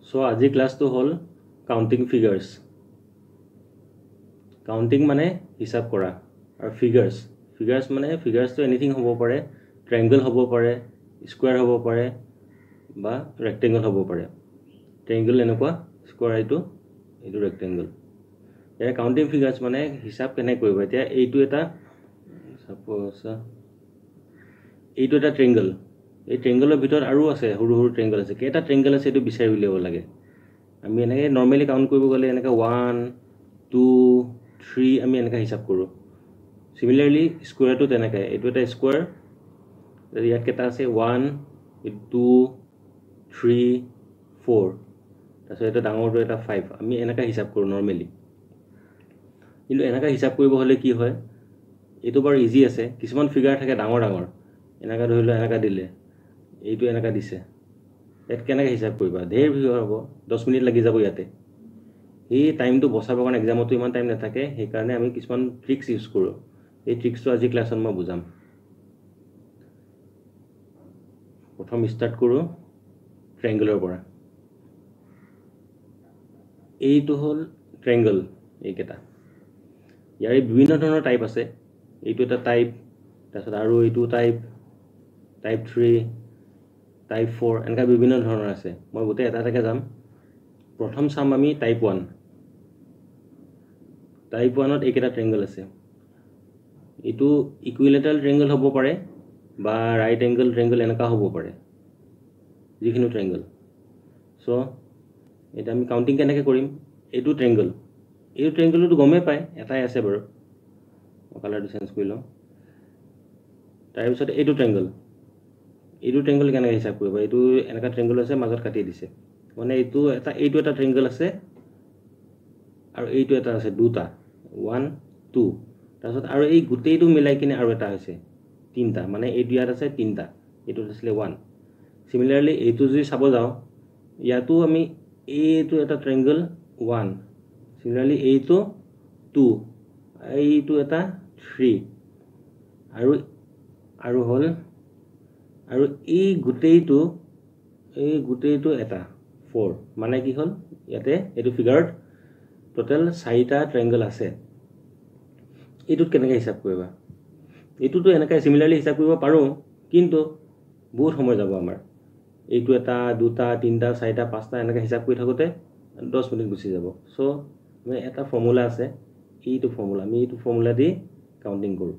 So আজি ক্লাসটো হল counting ফিগাৰ্স। Counting মানে হিসাব কৰা আৰু ফিগাৰ্স মানে ফিগাৰ্সটো এনিথিং হ'ব পাৰে, ট্ৰায়াঙ্গল হ'ব পাৰে, স্কোয়াৰ হ'ব পাৰে বা ৰেক্টেঙ্গল হ'ব পাৰে। ট্ৰায়াঙ্গল এনেকুৱা, স্কোয়াৰ এইটো ৰেক্টেঙ্গল। ইয়াৰ কাউন্টিং ফিগাৰ্স মানে হিসাব কেনে কৰিব। এতিয়া এইটো এটা সাপোজ এইটো এটা ট্ৰায়াঙ্গল। এই ট্ৰায়াঙ্গলৰ ভিতৰত আৰু আছে সৰু সৰু ট্ৰায়াঙ্গল আছে। কেইটা ট্ৰায়াঙ্গল আছে এইটো বিচাৰি উলিয়াব লাগে। আমি এনেকৈ নৰ্মেলি কাউণ্ট কৰিব গ'লে এনেকৈ 1 2 3 আমি এনেকৈ হিচাপ কৰোঁ। চিমিলাৰলি স্কুৱেৰটো তেনেকৈ, এইটো এটা স্কুৱেৰ, ইয়াত কেইটা আছে 1 2 3 4, তাৰপিছত এটা ডাঙৰটো এটা 5, আমি এনেকৈ হিচাপ কৰোঁ নৰ্মেলি। কিন্তু এনেকৈ হিচাপ কৰিব হ'লে কি হয়, এইটো বাৰু ইজি আছে। কিছুমান ফিগাৰ থাকে ডাঙৰ ডাঙৰ, এনেকৈ ধৰি লওক এনেকৈ দিলে, এইটো এনেকৈ দিছে, ইয়াত কেনেকৈ হিচাপ কৰিবা, ঢেৰ ফিগাৰ হ'ব, 10 মিনিট লাগি যাব ইয়াতে। এই টাইমটো বচাবৰ কাৰণে এক্সামতো ইমান টাইম নাথাকে, সেইকাৰণে আমি কিছুমান ট্ৰিক্স ইউজ কৰোঁ। এই ট্ৰিক্সটো আজি ক্লাছত মই বুজাম। প্ৰথম ষ্টাৰ্ট কৰোঁ ট্ৰায়াঙ্গলৰ পৰা। এইটো হ'ল ট্ৰায়াঙ্গল, এইকেইটা। ইয়াৰে বিভিন্ন ধৰণৰ টাইপ আছে। এইটো এটা টাইপ, তাৰপিছত আৰু এইটো টাইপ 3, টাইপ 4, এনেকুৱা বিভিন্ন ধৰণৰ আছে। মই গোটেই এটা এটাকৈ যাম। প্ৰথম চাম আমি টাইপ 1। টাইপ 1ত এইকেইটা ট্ৰায়াঙ্গল আছে। এইটো ইকুইলেটাৰেল ট্ৰায়াঙ্গল হ'ব পাৰে বা ৰাইট এংগল ট্ৰায়াঙ্গল এনেকুৱা হ'ব পাৰে, যিকোনো ট্ৰায়াঙ্গল। চ' এতিয়া আমি কাউণ্টিং কেনেকৈ কৰিম। এইটো ট্ৰায়াঙ্গল, এইটো ট্ৰায়াঙ্গলটো গমেই পায়, এটাই আছে বাৰু। মই কালাৰটো চেঞ্জ কৰি লওঁ। তাৰপিছত এইটো ট্ৰায়াঙ্গল কেনেকৈ হিচাপ কৰিব। এইটো এনেকুৱা ট্ৰায়াঙ্গল আছে, মাজত কাটি দিছে, মানে এইটো এটা ট্ৰায়াঙ্গল আছে আৰু এইটো এটা আছে, দুটা 1 2, তাৰপিছত আৰু এই গোটেইটো মিলাই কিনে আৰু এটা হৈছে 3টা, মানে এইটো ইয়াত আছে 3টা, এইটোত আছিলে 1। চিমিলাৰলি এইটো যদি চাব যাওঁ, ইয়াতো আমি এইটো এটা ট্ৰায়াঙ্গল 1, চিমিলাৰলি এইটো 2, এইটো এটা 3, আৰু হ'ল আৰু এই গোটেইটো এটা 4, মানে কি হ'ল ইয়াতে এইটো ফিগাৰত টোটেল 4টা ট্ৰায়াঙ্গল আছে। এইটোত কেনেকৈ হিচাপ কৰিবা। এইটোতো এনেকৈ চিমিলাৰলি হিচাপ কৰিব পাৰোঁ, কিন্তু বহুত সময় যাব আমাৰ। এইটো এটা 2টা 3টা 4টা 5টা এনেকৈ হিচাপ কৰি থাকোঁতে 10 মিনিট গুচি যাব। চ' আমি এটা ফৰ্মুলা আছে, এইটো ফৰ্মুলা, আমি এইটো ফৰ্মুলা দি কাউণ্টিং কৰোঁ।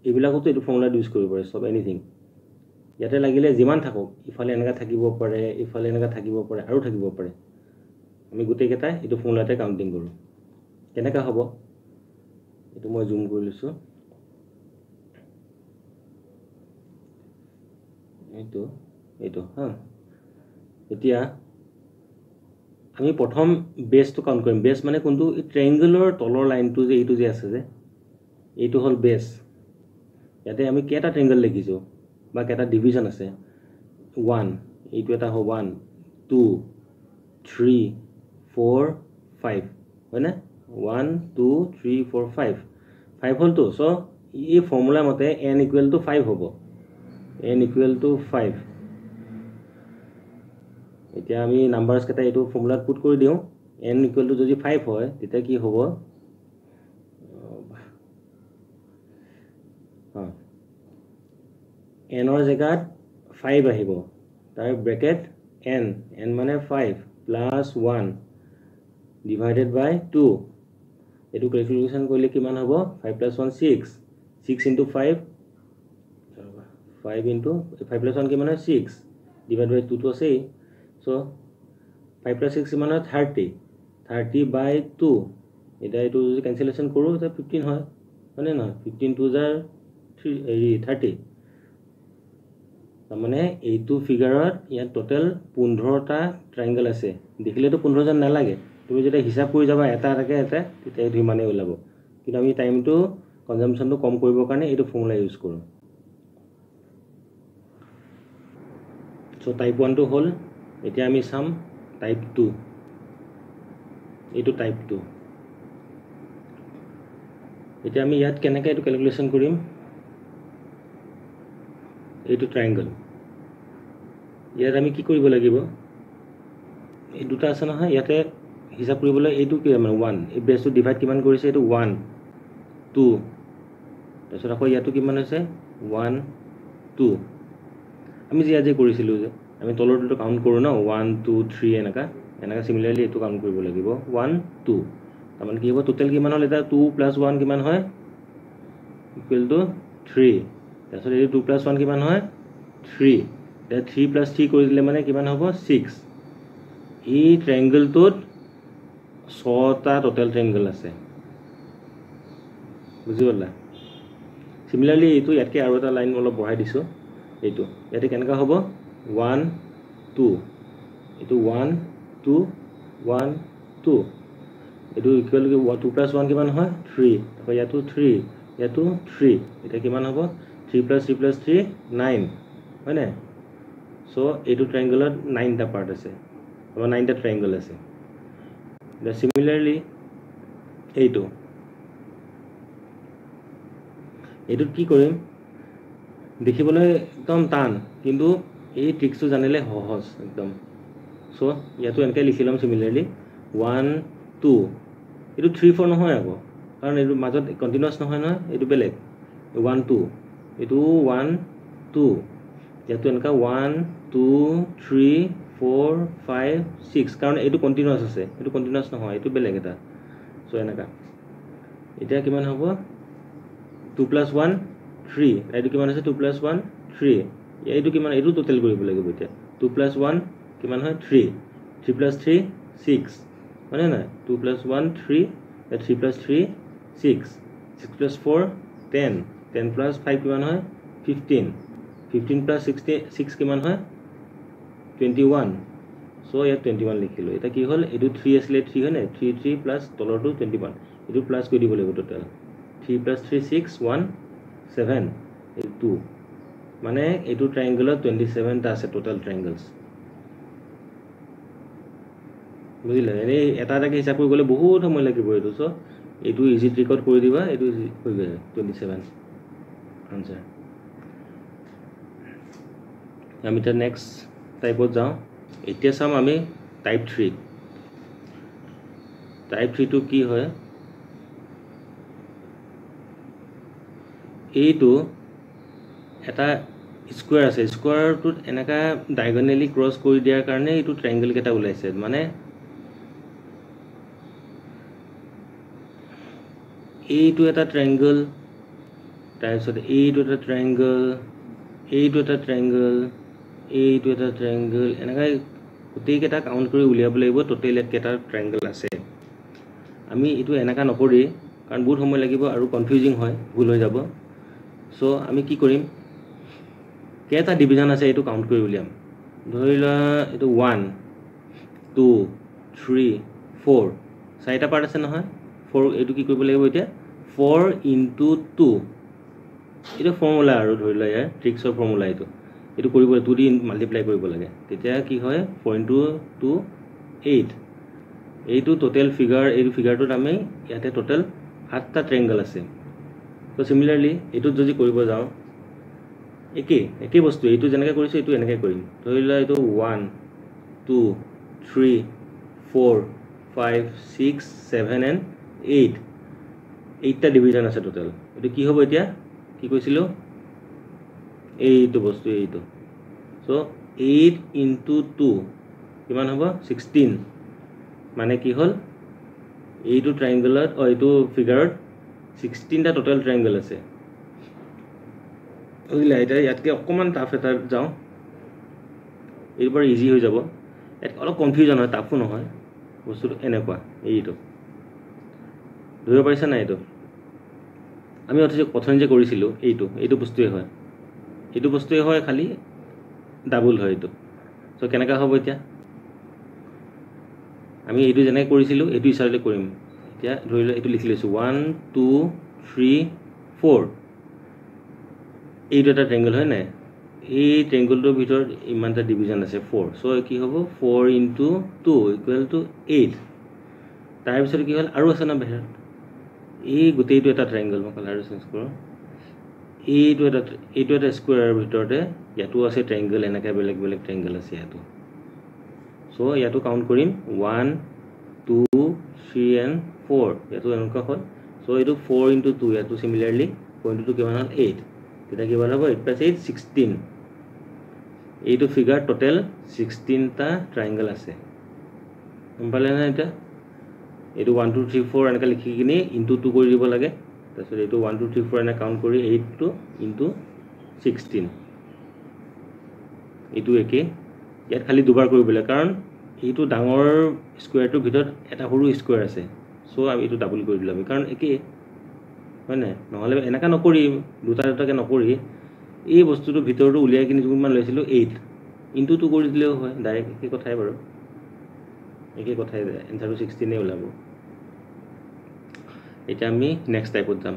এইবিলাকতো এইটো ফৰ্মুলা ইউজ কৰিব পাৰে, চব এনিথিং। ইয়াতে লাগিলে যিমান থাকক, ইফালে এনেকৈ থাকিব পাৰে, ইফালে এনেকৈ থাকিব পাৰে, আৰু থাকিব পাৰে। আমি গোটেইকেইটাই এইটো ফৰ্মুলাতে কাউণ্টিং কৰোঁ। কেনেকৈ হ'ব এইটো মই জুম কৰি লৈছোঁ। এইটো হা, এতিয়া আমি প্ৰথম বেছটো কাউণ্ট কৰিম। বেছ মানে কোনটো, এই ট্ৰায়াঙ্গলৰ তলৰ লাইনটো যে এইটো যে আছে যে, এইটো হ'ল বেছ। ইয়াতে আমি কেইটা ট্ৰায়াঙ্গল লিখিছোঁ বা কেইটা ডিভিজন আছে। 1, এইটো এটা হ'ব 1 2 3 4 5, হয়নে। 1 2 3 4 5 হ'লতো। চ' এই ফৰ্মুলা মতে n = 5 হ'ব। n = 5। এতিয়া আমি নাম্বাৰছকেইটা এইটো ফৰ্মুলাত পুট কৰি দিওঁ। n = যদি 5 হয়, তেতিয়া কি হ'ব, এনৰ জেগাত 5 আহিব, তাৰ ব্ৰেকেট n মানে 5 + 1 ডিভাইডেড বাই 2। এইটো কেলকুলেশ্যন কৰিলে কিমান হ'ব, 5 + 1 6, 6 × 5, 5 + 1 কিমান হয় 6, ডিভাইড বাই 2টো আছেই। চ' 5 + 6 কিমান হয় 30/2। এতিয়া এইটো যদি কেঞ্চেলেশ্যন কৰোঁ, তেতিয়া 15 হয়, হয়নে নহয়। 15 × 2 = 30। তাৰমানে এইটো ফিগাৰত ইয়াত টোটেল 15টা ট্ৰায়াঙ্গল আছে। দেখিলেতো 15 যেন নালাগে, তুমি যেতিয়া হিচাপ কৰি যাবা এটা এটাকৈ তেতিয়া এইটো ইমানেই ওলাব। কিন্তু আমি টাইমটো কনজাম্পশ্যনটো কম কৰিবৰ কাৰণে এইটো ফৰ্মুলা ইউজ কৰোঁ। চ' টাইপ 1টো হ'ল। এতিয়া আমি চাম টাইপ 2। এইটো টাইপ 2। এতিয়া আমি ইয়াত কেনেকৈ এইটো কেলকুলেশ্যন কৰিম। এইটো ট্ৰায়াঙ্গল, ইয়াত আমি কি কৰিব লাগিব, এই দুটা আছে নহয় ইয়াতে হিসাব কৰিবলৈ এইটো কি মানে 1 এই বেসটো ডিভাইড কিমান কৰিছে এইটো 1 2 তাৰপিছত আকৌ ইয়াতো কিমান হৈছে 1 2 আমি যে আজি কৰিছিলো যে আমি তলৰটো কাউন্ট কৰো ন 1 2 3 এনেকা সিমিলাৰলি এটো কাউন্ট কৰিব লাগিব 1 2 তাৰমানে কি হ'ব টোটাল কিমান হ'ল এটা 2 + 1 কিমান হয় ইকুৱেল টু 3 তাৰপিছত এই 2 + 1 কিমান হয় 3 এটা 3 + 3 কৰি দিলে মানে কিমান হ'ব 6 এই ট্ৰায়াঙ্গলটোত 6টা টোটাল ট্ৰায়াঙ্গল আছে বুজি পালা সিমিলাৰলি এইটো ইয়াতকে আৰু এটা লাইন অলপ বঢ়াই দিছো এইটো ইয়াতে কেনেকা হ'ব 1 2 এইটো 1 2 1 2 এইটো ইকুৱেল টু 2 + 1 কিমান হয় 3 আকৌ ইয়াতো 3 ইয়াতো 3 এটা কিমান হ'ব 3 + 3 + 3 9 হয় না সো এইটো ট্ৰায়াঙ্গলত 9টা পাৰ্ট আছে বা 9টা ট্ৰায়াঙ্গল আছে the similarly এইটো কি কৰিম দেখিবলৈ একদম টান কিন্তু এই ট্ৰিক্সটো জানিলে সহজ একদম সো ইয়াতো এনেকৈ লিখি লম সিমিলাৰলি 1 2 এইটো 3 4 নহয় আকৌ কাৰণ এইটো মাজত কন্টিনিউয়াস নহয় নহয় এইটো বেলেগ 1 2 এইটো 1 2 ইয়াতো এনেকা 1 2 3 4 5 6 কাৰণ এইটো কন্টিনিউয়াস আছে এইটো কন্টিনিউয়াস নহয় এইটো বেলেগ এটা সো এনেকা এটা কিমান হ'ব 2 + 1 3 এইটো কিমান আছে 2 + 1 3 এইটো কিমান এইটো টোটাল কৰিব লাগিব এতিয়া 2 + 1 কিমান হয় 3 3 + 3 6 মানে না 2 + 1 3 3 + 3 6 6 + 4 10 10 + 5 কিমান হয় 15 15 + 6 কিমান হয় 21 সো ইয়াত 21 লিখিলো এটা কি হল এটো 3 আছিল 3 হয় না 3 3 প্লাস তলৰটো 21 এটো প্লাস কৰি দিব লাগিব টোটাল 3 + 3 6 1 7 2 মানে এটো ট্ৰায়াঙ্গলত 27 টা আছে টোটাল ট্ৰায়াঙ্গলস বুজিলে এনে এটা এটাকে হিসাব কৰি গলে বহুত সময় লাগিব এটো সো এটো ইজি ট্ৰিকত কৰি দিবা এটো হৈ গৈ 27 আনসার আমি তা নেক্সট টাইপত যাও এতিয়া চাম আমি টাইপ 3 টাইপ 3 টু কি হয় এইটো এটা স্কয়াৰ আছে স্কয়াৰটোত এনেকা ডায়াগোনালি ক্ৰস কৰি দিয়াৰ কাৰণে এইটো ট্ৰায়াঙ্গল কেটা ওলাইছে মানে এইটো এটা ট্ৰায়াঙ্গল তাৰপিছত এইটো এটা ট্ৰায়াঙ্গল এইটো এটা ট্ৰায়াঙ্গল এইটো এটা ট্ৰায়াঙ্গল এনেকৈ গোটেই কেটা কাউন্ট কৰি উলিয়াব লাগিব টোটাল কেটা ট্ৰায়াঙ্গল আছে আমি এটো এনেকা নকৰি কাৰণ বহুত সময় লাগিব আৰু কনফিউজিং হয় ভুল হৈ যাব সো আমি কি কৰিম কেটা ডিভিজন আছে এটো কাউন্ট কৰি উলিয়াম ধৰিলা এটো 1 2 3 4 চাৰিটা পাৰ্ট আছে নহয় 4 এটো কি কৰিব লাগিব এতিয়া 4 * 2 এটা ফৰ্মুলা আৰু ধৰিলা ইয়াৰ ট্ৰিক্সৰ ফৰ্মুলা এটো কৰিব 2 দি মাল্টিপ্লাই কৰিব লাগে তেতিয়া কি হয় 4 * 2 8 এইটো টোটাল ফিগাৰ এই ফিগাৰটোত আমি ইয়াতে টোটাল 8টা ট্ৰায়াঙ্গল আছে তো সিমিলাৰলি এটো যদি কৰিব যাও একে বস্তু এইটো যেনেকৈ কৰিছো এইটো এনেকৈ কৰিম ধৰিলা এইটো 1 2 3 4 5 6 7 and 8 8টা ডিভিজন আছে টোটাল এটো কি হ'ব এতিয়া কি কৈছিলো এইটো বস্তু এইটো সো 8 * 2 কিমান হ'ব 16 মানে কি হল এইটো ট্ৰায়াঙ্গলত এইটো ফিগাৰত 16টা টোটাল ট্ৰায়াঙ্গল আছে ওইলা এটা ইয়াতকে অকমান টাফ এটা যাও এইবাৰ ইজি হৈ যাব এত অলপ কনফিউজন হয় টাফো নহয় বস্তুটো এনেকুৱা এইটো ধৰিব পাৰিছা না এইটো আমি প্ৰথম যে কৰিছিলো এইটো বস্তুৱে হয় এইটো বস্তুৱে হয় খালি ডাবল হয় এইটো সো কেনেকা হ'ব এতিয়া আমি এইটো যেনে কৰিছিলো এইটো ইচাৰলে কৰিম এতিয়া ধৰিলে এইটো লিখি লৈছো 1 2 3 4 এইটো এটা ট্ৰায়াঙ্গল হয় না এই ট্ৰায়াঙ্গলটোৰ ভিতৰত ইমানটা ডিভিজন আছে 4 সো কি হ'ব 4 * 2 = 8 তাৰ পিছত কি হ'ল আৰু আছে না বাহিৰত এই গোটেইটো এটা ট্ৰায়াঙ্গল মই কালাৰ চেঞ্জ কৰো এইটো এটা স্কয়াৰৰ ভিতৰতে ইয়াতো আছে ট্ৰায়াঙ্গল এনেকা বেলেগ বেলেগ ট্ৰায়াঙ্গল আছে ইয়াতো সো ইয়াতো কাউণ্ট কৰিম 1 2 3 and 4 ইয়াতো এনেকুৱা হ'ল সো এইটো 4 into 2 ইয়াতো সিমিলাৰলি 4 into 2 কিমান হ'ল 8 তেতিয়া কিমান হ'ব 8 plus 8 16 এইটো ফিগাৰ টোটেল 16টা ট্ৰায়াঙ্গল আছে গম পালে না এটা এইটো 1 2 3 4 এনেকা লিখি কিনি ইনটু 2 কৰি দিব লাগে তাৰপিছত এইটো 1 2 3 4 এনে কাউণ্ট কৰি 8 টো ইনটু 16 এইটো একে ইয়াত খালি দুবাৰ কৰিব লাগে কাৰণ এইটো ডাঙৰ স্কয়াৰটোৰ ভিতৰত এটা সৰু স্কয়াৰ আছে সো আমি এইটো ডাবল কৰি দিলাম কাৰণ একে হয় না নহলে এনেকা নকৰি দুটা দুটাকে নকৰি এই বস্তুটো ভিতৰটো উলিয়াই কিনি যিমান লৈছিলো 8 ইনটু 2 কৰি দিলেও হয় ডাইৰেক্ট একে কথাই বাৰু একে কথাই এনসাৰটো 16 এ ওলাব এটা আমি নেক্সট টাইপত যাম